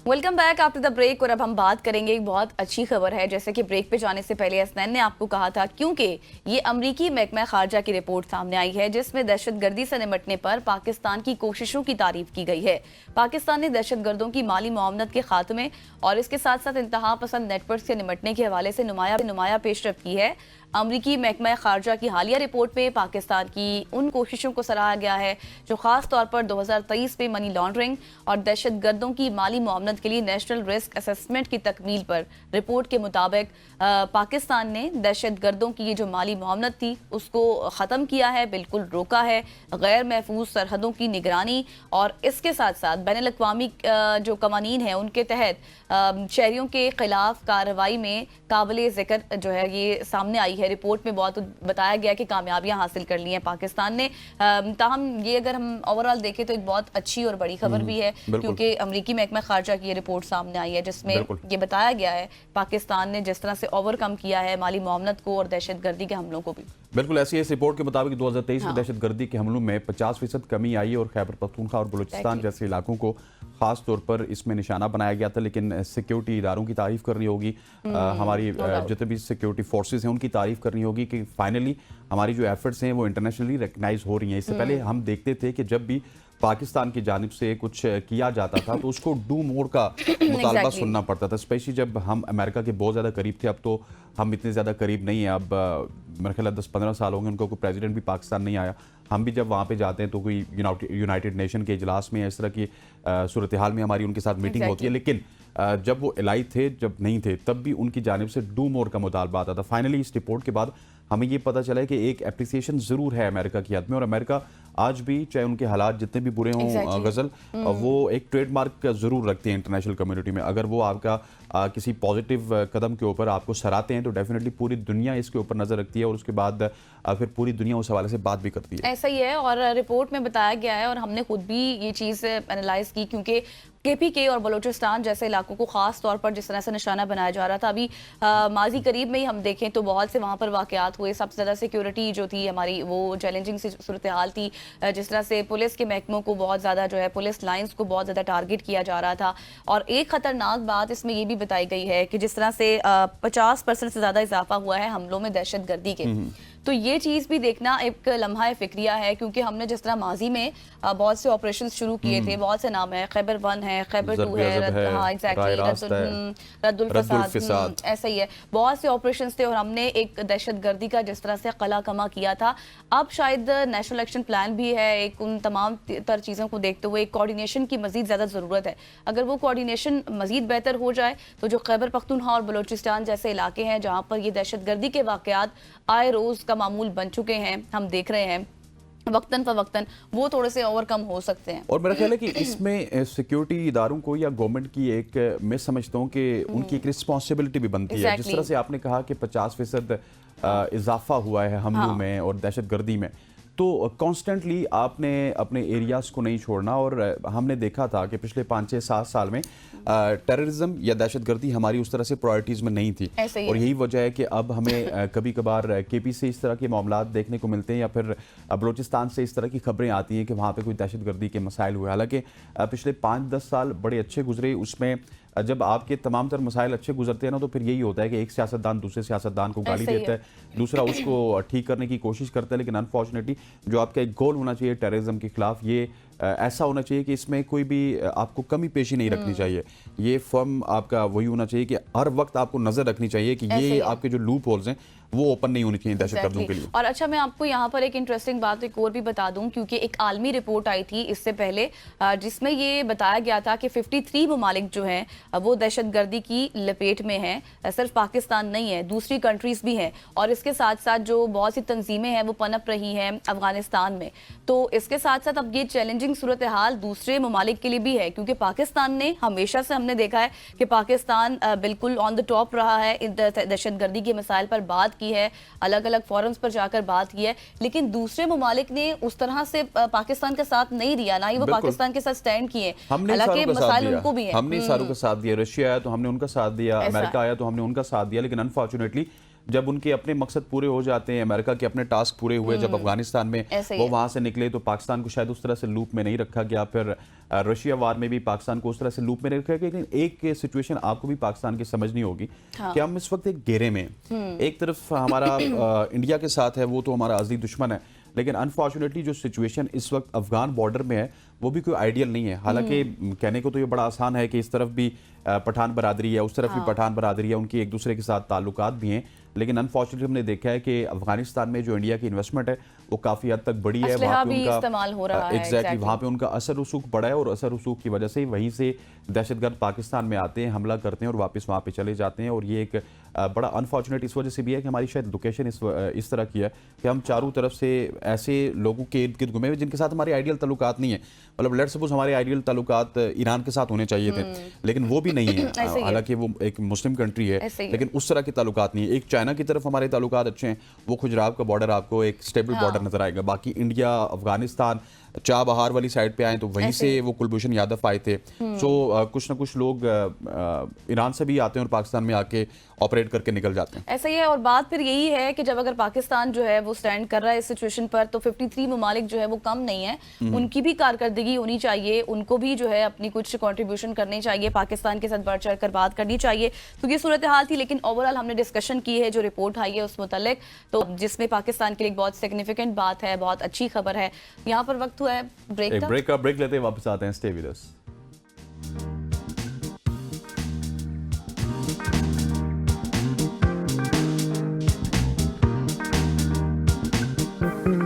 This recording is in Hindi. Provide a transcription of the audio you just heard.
Welcome back after the break. और अब हम बात करेंगे, एक बहुत अच्छी खबर है। जैसे कि ब्रेक पे जाने से पहले हसनैन ने आपको कहा था, क्योंकि ये अमरीकी महकमा खारजा की रिपोर्ट सामने आई है जिसमें दहशतगर्दी से निपटने पर पाकिस्तान की कोशिशों की तारीफ की गई है। पाकिस्तान ने दहशतगर्दों की माली मुआवनत के खात्मे और इसके साथ साथ इंतहा पसंद नेटवर्क से निपटने के हवाले से नुमाया पेशरफ की है। अमरीकी महकमा खारजा की हालिया रिपोर्ट में पाकिस्तान की उन कोशिशों को सराहा गया है जो खास तौर पर 2023 में मनी लॉन्ड्रिंग और दहशतगर्दों की माली मुआवनत के लिए नेशनल रिस्क असेसमेंट की तकमील पर। रिपोर्ट के मुताबिक पाकिस्तान ने दहशतगर्दों की ये जो माली मुआवनत थी उसको ख़त्म किया है, बिल्कुल रोका है। गैर महफूज सरहदों की निगरानी और इसके साथ साथ बैनुल अक़वामी जो कवानीन हैं उनके तहत शहरियों के खिलाफ कार्रवाई में काबिल ज़िक्र जो है ये सामने आई है। रिपोर्ट में बहुत बताया गया कि कामयाबियां हासिल कर ली हैं पाकिस्तान ने। ताहम ये अगर हम ओवरऑल देखें तो एक बहुत अच्छी और बड़ी खबर भी है, क्योंकि अमरीकी महकमा खारजा की ये रिपोर्ट सामने आई है जिसमें ये बताया गया है पाकिस्तान ने जिस तरह से ओवरकम किया है माली मुआवनत को और दहशतगर्दी के हमलों को भी। बिल्कुल ऐसी इस रिपोर्ट के मुताबिक 2023 में दहशतगर्दी के हमलों में 50% कमी आई और खैबर पख्तूनख्वा और बलूचिस्तान जैसे इलाकों को खास तौर पर इसमें निशाना बनाया गया था। लेकिन सिक्योरिटी इदारों की तारीफ करनी होगी, हमारी जितने भी सिक्योरिटी फोर्सेस हैं उनकी तारीफ करनी होगी कि फाइनली हमारी जो एफर्ट्स हैं वो इंटरनेशनली रिकग्नाइज हो रही हैं। इससे पहले हम देखते थे कि जब भी पाकिस्तान की जानिब से कुछ किया जाता था तो उसको डू मोर का मुतालबा सुनना पड़ता था, स्पेशली जब हम अमेरिका के बहुत ज़्यादा करीब थे। अब तो हम इतने ज़्यादा करीब नहीं हैं। अब मेरे ख्याल 10-15 साल होंगे उनको कोई प्रेसिडेंट भी पाकिस्तान नहीं आया। हम भी जब वहाँ पे जाते हैं तो कोई यूनाइटेड नेशन के इजलास में इस तरह की सूरत हाल में हमारी उनके साथ मीटिंग होती है। लेकिन जब वो एलाई थे, जब नहीं थे, तब भी उनकी जानिब से डू मोर का मुतालबा आता था। फाइनली इस रिपोर्ट के बाद हमें ये पता चला है कि एक एप्रिसिएशन ज़रूर है अमेरिका की हद में, और अमेरिका आज भी चाहे उनके हालात जितने भी बुरे हों गज़ल, वो एक ट्रेडमार्क ज़रूर रखते हैं इंटरनेशनल कम्युनिटी में। अगर वो आपका किसी पॉजिटिव कदम के ऊपर आपको सराहते हैं तो डेफिनेटली पूरी दुनिया इसके ऊपर नज़र रखती है और उसके बाद फिर पूरी दुनिया उस हवाले से बात भी करती है। ऐसा ही है और रिपोर्ट में बताया गया है और हमने खुद भी ये चीज़ एनालाइज की, क्योंकि KPK और बलूचिस्तान जैसे इलाकों को खास तौर पर जिस तरह से निशाना बनाया जा रहा था, अभी माजी करीब में ही हम देखें तो बहुत से वहाँ पर वाक़यात हुए। सबसे ज़्यादा सिक्योरिटी जो थी हमारी वो चैलेंजिंग सी सूरत हाल थी, जिस तरह से पुलिस के महकमों को बहुत ज़्यादा जो है पुलिस लाइंस को बहुत ज़्यादा टारगेट किया जा रहा था। और एक ख़तरनाक बात इसमें ये भी बताई गई है कि जिस तरह से 50% से ज़्यादा इजाफा हुआ है हमलों में दहशतगर्दी के। तो ये चीज़ भी देखना एक लम्हा फिक्रिया है, क्योंकि हमने जिस तरह माजी में बहुत से ऑपरेशन शुरू किए थे, बहुत से नाम है, खैबर 1 है, खैबर 2 है, हाँ एग्जैक्टली, रद्दुल फसाद, ऐसा ही है, बहुत से ऑपरेशन थे और हमने एक दहशतगर्दी का जिस तरह से कला कमा किया था। अब शायद नेशनल एक्शन प्लान भी है, एक उन तमाम तर चीज़ों को देखते हुए कोऑर्डिनेशन की मजीद ज़्यादा ज़रूरत है। अगर वो कोऑर्डिनेशन मजीद बेहतर हो जाए तो जो खैबर पख्तूनख्वा और बलूचिस्तान जैसे इलाके हैं जहाँ पर ये दहशतगर्दी के वाक़यात आए रोज़ का मामूल बन चुके हैं, हम देख रहे हैं वक्तन फवक्तन, वो थोड़े से ओवरकम हो सकते हैं। और मेरा ख्याल है कि इसमें सिक्योरिटी इदारों को या गवर्नमेंट की एक मैं समझता हूँ कि उनकी एक रिस्पॉन्सिबिलिटी भी बनती है। जिस तरह से आपने कहा कि 50% इजाफा हुआ है हमलों में और दहशतगर्दी में, तो कॉन्स्टेंटली आपने अपने एरियाज़ को नहीं छोड़ना। और हमने देखा था कि पिछले 5-6-7 साल में टेररिज्म या दहशतगर्दी हमारी उस तरह से प्रायोरिटीज़ में नहीं थी, और यही वजह है कि अब हमें कभी कभार KP से इस तरह के मामलात देखने को मिलते हैं या फिर बलूचिस्तान से इस तरह की खबरें आती हैं कि वहाँ पे कोई दहशतगर्दी के मसाइल हुए। हालांकि पिछले 5-10 साल बड़े अच्छे गुजरे। उसमें जब आपके तमाम तर मसाइल अच्छे गुजरते हैं ना, तो फिर यही होता है कि एक सियासतदान दूसरे सियासतदान को गाली देता है, दूसरा उसको ठीक करने की कोशिश करता है। लेकिन अनफॉर्चुनेटली जो आपका एक गोल होना चाहिए टेररिज्म के खिलाफ, ये ऐसा होना चाहिए कि इसमें कोई भी आपको कमी पेशी नहीं रखनी चाहिए। ये फर्म आपका वही होना चाहिए कि हर वक्त आपको नजर रखनी चाहिए कि ये आपके जो लूप होल्स हैं वो ओपन नहीं होनी चाहिए दहशतगर्दों के लिए। और अच्छा, मैं आपको यहाँ पर एक इंटरेस्टिंग बात एक और भी बता दूं, क्योंकि एक आलमी रिपोर्ट आई थी इससे पहले जिसमें ये बताया गया था कि 53 ममालिक जो हैं वो दहशतगर्दी की लपेट में हैं। सिर्फ पाकिस्तान नहीं है, दूसरी कंट्रीज भी हैं, और इसके साथ साथ जो बहुत सी तंजीमें हैं वो पनप रही हैं अफगानिस्तान में। तो इसके साथ साथ अब ये चैलेंजिंग सूरत हाल दूसरे ममालिक के लिए भी है, क्योंकि पाकिस्तान ने हमेशा से हमने देखा है कि पाकिस्तान बिल्कुल ऑन द टॉप रहा है, दहशतगर्दी के मसाइल पर बात की है, अलग अलग फोरम्स पर जाकर बात की है। लेकिन दूसरे ममालिक ने उस तरह से पाकिस्तान का साथ नहीं दिया, ना ही वो पाकिस्तान के साथ स्टैंड किए। हालांकि मसाइल उनको भी हैं। हमने सारों का साथ दिया, रशिया आया तो हमने उनका साथ दिया, अमेरिका आया तो हमने उनका साथ दिया, लेकिन अनफॉर्चुनेटली जब उनके अपने मकसद पूरे हो जाते हैं, अमेरिका के अपने टास्क पूरे हुए, जब अफगानिस्तान में ऐसे ही वो है। वहां से निकले तो पाकिस्तान को शायद उस तरह से लूप में नहीं रखा गया, फिर रशिया वार में भी पाकिस्तान को उस तरह से लूप में नहीं रखा गया। लेकिन एक सिचुएशन आपको भी पाकिस्तान की समझनी होगी हाँ। कि हम इस वक्त एक घेरे में हैं। एक तरफ हमारा इंडिया के साथ है, वो तो हमारा अजीज दुश्मन है, लेकिन अनफॉर्चुनेटली जो सिचुएशन इस वक्त अफगान बॉर्डर में है वो भी कोई आइडियल नहीं है। हालांकि कहने को तो ये बड़ा आसान है कि इस तरफ भी पठान बरादरी है, उस तरफ भी पठान बरादरी है, उनकी एक दूसरे के साथ ताल्लुकात भी हैं, लेकिन अनफॉर्चुनेटली हमने देखा है कि अफगानिस्तान में जो इंडिया की इन्वेस्टमेंट है वो काफ़ी हद तक बड़ी है। असलहा वहाँ पे भी उनका इस्तेमाल हो रहा है। एग्जैक्टली वहाँ पे उनका असर रसूख बड़ा है और असर रसूख की वजह से वहीं से दहशतगर्द पाकिस्तान में आते हैं, हमला करते हैं और वापस वहाँ पे चले जाते हैं। और ये एक बड़ा अनफॉर्चुनेट इस वजह से भी है कि हमारी शायद लोकेशन इस तरह की है कि हम चारों तरफ से ऐसे लोगों के इर्द गिर्द घूमे हुए जिनके साथ हमारे आइडियल ताल्लुकात नहीं है। मतलब लेट्स सपोज हमारे आइडियल ताल्लुकात ईरान के साथ होने चाहिए थे, लेकिन वो भी नहीं है। ऐसे ही है। हालांकि वो एक मुस्लिम कंट्री है, ऐसे ही है। लेकिन उस तरह के ताल्लुकात नहीं है। एक चाइना की तरफ हमारे ताल्लुकात अच्छे हैं, वो खुजराब का बॉर्डर आपको एक स्टेबल बॉर्डर नजर आएगा। बाकी इंडिया, अफगानिस्तान, चाबहार वाली साइड पे आए तो वहीं ऐसे से वो कुलभूषण यादव आए थे। सो कुछ ना कुछ लोग ईरान से भी आते हैं और पाकिस्तान में आके ऑपरेट करके निकल जाते हैं। ऐसा ही है। और बात फिर यही है कि जब अगर पाकिस्तान जो है वो स्टैंड कर रहा है इस सिचुएशन पर, तो 53 ममालिक जो है वो कम नहीं है, उनकी भी कारकर्दगी होनी चाहिए, उनको भी जो है अपनी कुछ कंट्रीब्यूशन करनी चाहिए, पाकिस्तान के साथ बढ़ चढ़ कर बात करनी चाहिए। तो ये सूरत हाल थी, लेकिन ओवरऑल हमने डिस्कशन की है जो रिपोर्ट आई है उस मुतालिक, तो जिसमें पाकिस्तान के लिए एक बहुत सिग्निफिकेंट बात है, बहुत अच्छी खबर है। यहाँ पर वक्त हुआ है ब्रेक का। ब्रेक लेते हैं, वापस आते हैं। Stay with us.